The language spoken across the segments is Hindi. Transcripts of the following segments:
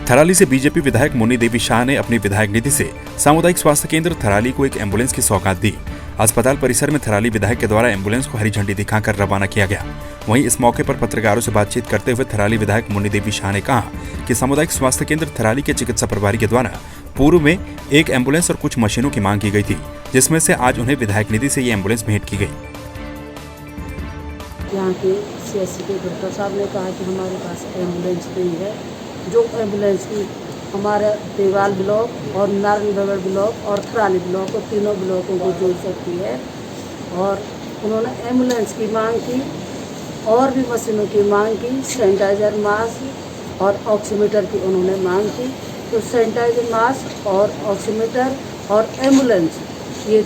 थराली से बीजेपी विधायक मुन्नी देवी शाह ने अपनी विधायक निधि से सामुदायिक स्वास्थ्य केंद्र थराली को एक एम्बुलेंस की सौगात दी। अस्पताल परिसर में थराली विधायक के द्वारा एम्बुलेंस को हरी झंडी दिखाकर रवाना किया गया। वहीं इस मौके पर पत्रकारों से बातचीत करते हुए थराली विधायक मुन्नी देवी शाह ने कहा कि सामुदायिक स्वास्थ्य केंद्र थराली के चिकित्सा प्रभारी के द्वारा पूर्व में एक एम्बुलेंस और कुछ मशीनों की मांग की गई थी, जिसमें से आज उन्हें विधायक निधि से ये एम्बुलेंस भेंट की गई। यहाँ के CSC के डॉक्टर साहब ने कहा कि हमारे पास एम्बुलेंस नहीं है, जो एम्बुलेंस की हमारे देवाल ब्लॉक और नारायणगढ़ ब्लॉक और थराली ब्लॉक को तीनों ब्लॉकों को जोड़ सकती है। और उन्होंने एम्बुलेंस की मांग की और भी मशीनों की मांग की, सैनिटाइज़र, मास्क और ऑक्सीमीटर की उन्होंने मांग की। तो सैनिटाइज़र, मास्क और ऑक्सीमीटर और एम्बुलेंस, ये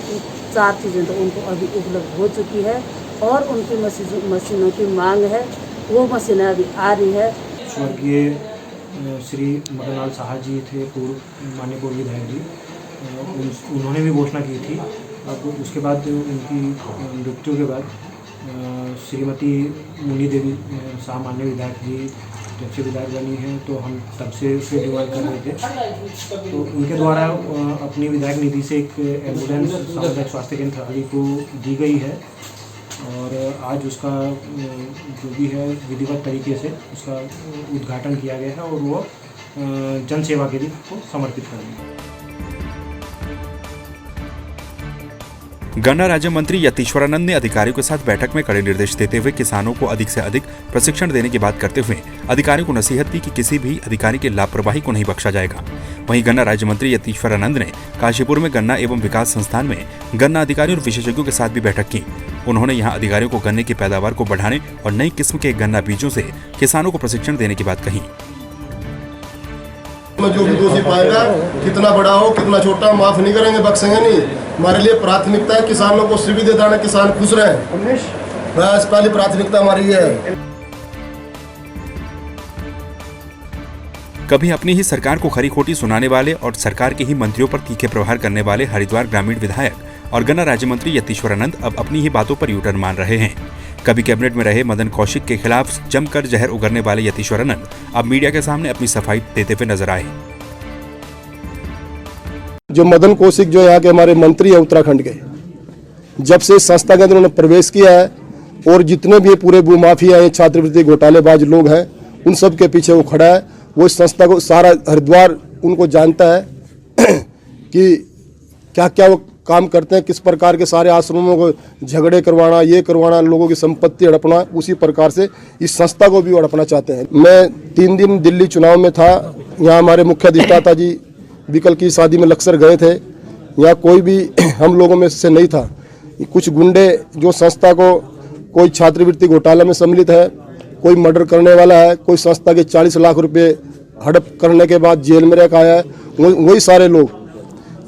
4 चीज़ें तो उनको अभी उपलब्ध हो चुकी है और उनकी मशीनों की मांग है, वो मशीनें अभी आ रही है। स्वर्गीय श्री मदन लाल साहा जी थे, माननीय पूर्व विधायक जी, उन्होंने भी घोषणा की थी। अब उसके बाद उनकी मृत्यु के बाद श्रीमती मुन्नी देवी शाह माननीय विधायक जी जब से विधायक बनी हैं, तो हम तब से उसे डिमांड कर रहे थे। तो उनके द्वारा अपनी विधायक निधि से एक एम्बुलेंस सामुदायिक स्वास्थ्य केंद्र थराली को दी गई है और आज उसका जो भी है विधिवत तरीके से उसका उद्घाटन किया गया है और वो जन सेवा के लिए को समर्पित करेंगे। गन्ना राज्य मंत्री यतीश्वरानंद ने अधिकारियों के साथ बैठक में कड़े निर्देश देते हुए किसानों को अधिक से अधिक प्रशिक्षण देने की बात करते हुए अधिकारियों को नसीहत दी कि किसी भी अधिकारी की लापरवाही को नहीं बख्शा जाएगा। वहीं गन्ना राज्य मंत्री यतीश्वरानंद ने काशीपुर में गन्ना एवं विकास संस्थान में गन्ना अधिकारियों और विशेषज्ञों के साथ भी बैठक की। उन्होंने यहां अधिकारियों को गन्ने की पैदावार को बढ़ाने और नई किस्म के गन्ना बीजों से किसानों को प्रशिक्षण देने की बात कही। जो भी दोषी पाएगा, कितना बड़ा हो कितना छोटा, माफ नहीं करेंगे, बख्शेंगे नहीं। हमारे लिए प्राथमिकता है किसानों को सुविधा देना, किसान खुश रहे, बस पहली प्राथमिकता हमारी है। कभी अपनी ही सरकार को खरी खोटी सुनाने वाले और सरकार के ही मंत्रियों पर तीखे प्रहार करने वाले हरिद्वार ग्रामीण विधायक और गन्ना राज्य मंत्री यतीश्वरानंद अब अपनी ही बातों पर यूटर्न मान रहे हैं। कभी कैबिनेट में रहे मदन कौशिक के खिलाफ जमकर जहर उगरने वाले यतीश्वरानंद अब मीडिया के सामने अपनी सफाई देते हुए नजर आए। जो मदन कौशिक जो यहाँ के हमारे मंत्री है उत्तराखंड के, जब से संस्था के अंदर उन्होंने प्रवेश किया है और जितने भी पूरे भूमाफिया हैं, छात्रवृत्ति घोटालेबाज लोग हैं, उन सब के पीछे वो खड़ा है। वो इस संस्था को सारा हरिद्वार उनको जानता है कि क्या क्या वो काम करते हैं, किस प्रकार के सारे आश्रमों को झगड़े करवाना, ये करवाना, लोगों की संपत्ति हड़पना, उसी प्रकार से इस संस्था को भी हड़पना चाहते हैं। मैं 3 दिन दिल्ली चुनाव में था, यहाँ हमारे मुख्य अधिष्ठाता जी विकल की शादी में लक्सर गए थे। यहाँ कोई भी हम लोगों में से नहीं था। कुछ गुंडे जो संस्था को, कोई छात्रवृत्ति घोटाला में सम्मिलित है, कोई मर्डर करने वाला है, कोई संस्था के 40 लाख रुपए हड़प करने के बाद जेल में रखा है, वही सारे लोग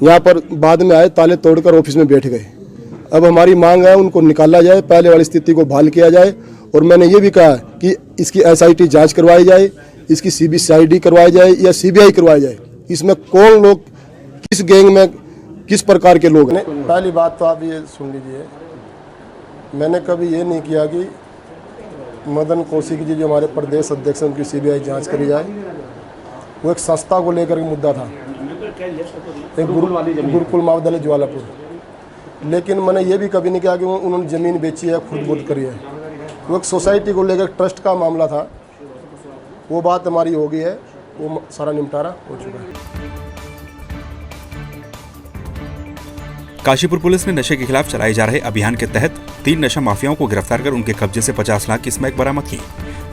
यहाँ पर बाद में आए, ताले तोड़कर ऑफिस में बैठ गए। अब हमारी मांग है उनको निकाला जाए, पहले वाली स्थिति को बहाल किया जाए। और मैंने ये भी कहा कि इसकी SIT जांच करवाई जाए, इसकी CBCID करवाई जाए या CBI करवाई जाए। इसमें कौन लोग, किस गैंग में किस प्रकार के लोग हैं। पहली बात तो आप ये सुन लीजिए, मैंने कभी ये नहीं किया कि मदन कौशिक जी जो हमारे प्रदेश अध्यक्ष हैं उनकी CBI जांच करी जाए। वो एक संस्था को लेकर के मुद्दा था, एक गुरुकुल महाविद्यालय ज्वालापुर। लेकिन मैंने ये भी कभी नहीं कहा कि उन्होंने ज़मीन बेची है, खुद बुद करी है। वो एक सोसाइटी को लेकर ट्रस्ट का मामला था, वो बात हमारी हो गई है, वो सारा निपटारा हो चुका है। काशीपुर पुलिस ने नशे के खिलाफ चलाए जा रहे अभियान के तहत 3 नशा माफियाओं को गिरफ्तार कर उनके कब्जे से 50 लाख की स्मैक बरामद की।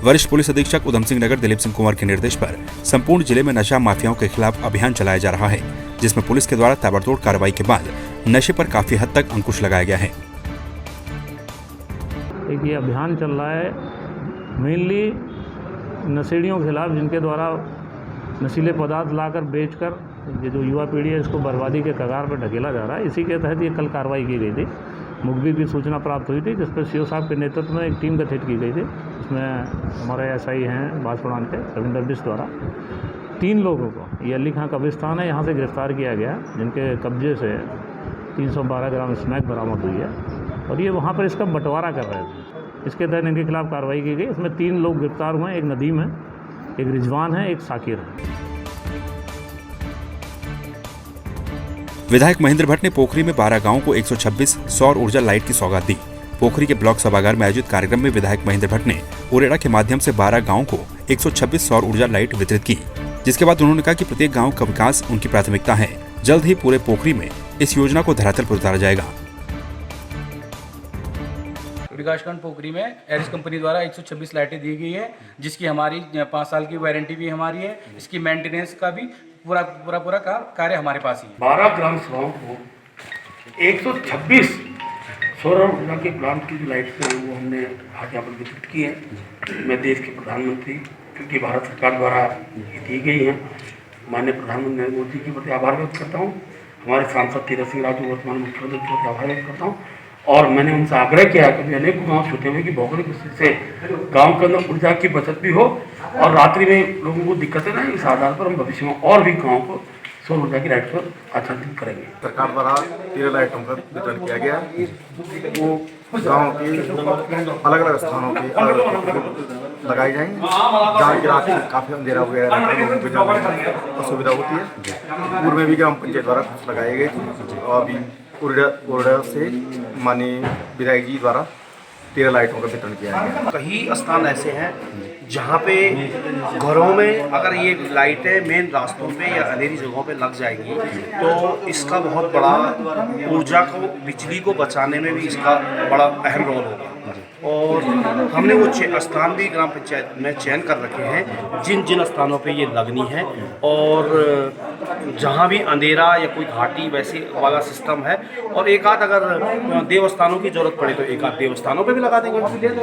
वरिष्ठ पुलिस अधीक्षक उधम सिंह नगर दिलीप सिंह कुमार के निर्देश पर संपूर्ण जिले में नशा माफियाओं के खिलाफ अभियान चलाया जा रहा है, जिसमें पुलिस के द्वारा ताबड़तोड़ कार्रवाई के बाद नशे पर काफी हद तक अंकुश लगाया गया है। एक ये अभियान चल रहा है मेनली नशेड़ियों के खिलाफ, जिनके द्वारा नशीले पदार्थ लाकर बेचकर ये जो युवा पीढ़ी है इसको बर्बादी के कगार पर ढकेला जा रहा है। इसी के तहत ये कल कार्रवाई की गई थी। मुखबिर की सूचना प्राप्त हुई थी, जिस पर CO साहब के नेतृत्व में एक टीम गठित की गई थी। इसमें हमारे SI हैं बांसवाड़ा के रविंदर बिष्ट द्वारा 3 लोगों को, ये अली खां कब्रिस्तान है, यहाँ से गिरफ्तार किया गया, जिनके कब्जे से 312 ग्राम स्मैक बरामद हुई है और ये वहाँ पर इसका बंटवारा कर रहे थे। इसके तहत इनके खिलाफ कार्रवाई की गई। इसमें 3 लोग गिरफ्तार हुए हैं, एक नदीम है, एक रिजवान है, एक साकिर है। विधायक महेंद्र भट्ट ने पोखरी में 12 गांवों को 126 सौर ऊर्जा लाइट की सौगात दी। पोखरी के ब्लॉक सभागार में आयोजित कार्यक्रम में विधायक महेंद्र भट्ट ने उरेडा के माध्यम से 12 गांवों को 126 सौर ऊर्जा लाइट वितरित की, जिसके बाद उन्होंने कहा कि प्रत्येक गांव का विकास उनकी प्राथमिकता है। जल्द ही पूरे पोखरी में इस योजना को धरातल पर उतारा जाएगा। विकासखंड पोखरी में एरिस कंपनी द्वारा 126 लाइटें दी गई है, जिसकी हमारी 5 साल की वारंटी भी हमारी है। इसकी मेंटेनेंस का भी पूरा कार्य हमारे पास ही है। 12 ग्राम सभाओं को 126 सौर ऊर्जा के प्लांट की जो लाइट्स हैं वो हमने आज यहाँ पर वितरित की है। मैं देश के प्रधानमंत्री, क्योंकि भारत सरकार द्वारा ये दी गई हैं, माननीय प्रधानमंत्री नरेंद्र मोदी के प्रति आभार व्यक्त करता हूँ। हमारे सांसद तीरथ सिंह रावत वर्तमान मुख्यमंत्री के प्रति आभार व्यक्त करता हूँ। और मैंने उनसे आग्रह किया कि भी अनेक गाँव छूटे हुए कि भौगोलिक स्थिति से गाँव के अंदर ऊर्जा की बचत भी हो और रात्रि में लोगों को दिक्कतें ना, इस आधार पर हम भविष्य में और भी गाँव को सौर ऊर्जा की लाइट पर आच्छादित करेंगे। सरकार द्वारा 13 लाइटों का वितरण किया गया। वो गाँव के अलग अलग स्थानों के लगाई जाएंगी, जहाँ की रात में काफ़ी अंधेरा वगैरह लोगों को जब असुविधा होती है। पूर्व में भी ग्राम पंचायत द्वारा कुछ लगाए गए थे और अभी उरेडा से माननीय विधायक जी द्वारा 13 लाइटों का वितरण किया गया। कई स्थान ऐसे हैं जहाँ पे घरों में अगर ये लाइटें मेन रास्तों पे या अंधेरी जगहों पे लग जाएंगी तो इसका बहुत बड़ा ऊर्जा को, बिजली को बचाने में भी इसका बड़ा अहम रोल होगा। और हमने वो स्थान भी ग्राम पंचायत में चयन कर रखे हैं जिन जिन स्थानों पे ये लगनी है, और जहाँ भी अंधेरा या कोई घाटी वैसे वाला सिस्टम है, और एक आध अगर देवस्थानों की जरूरत पड़े तो एक आध देवस्थानों पे भी लगा देंगे।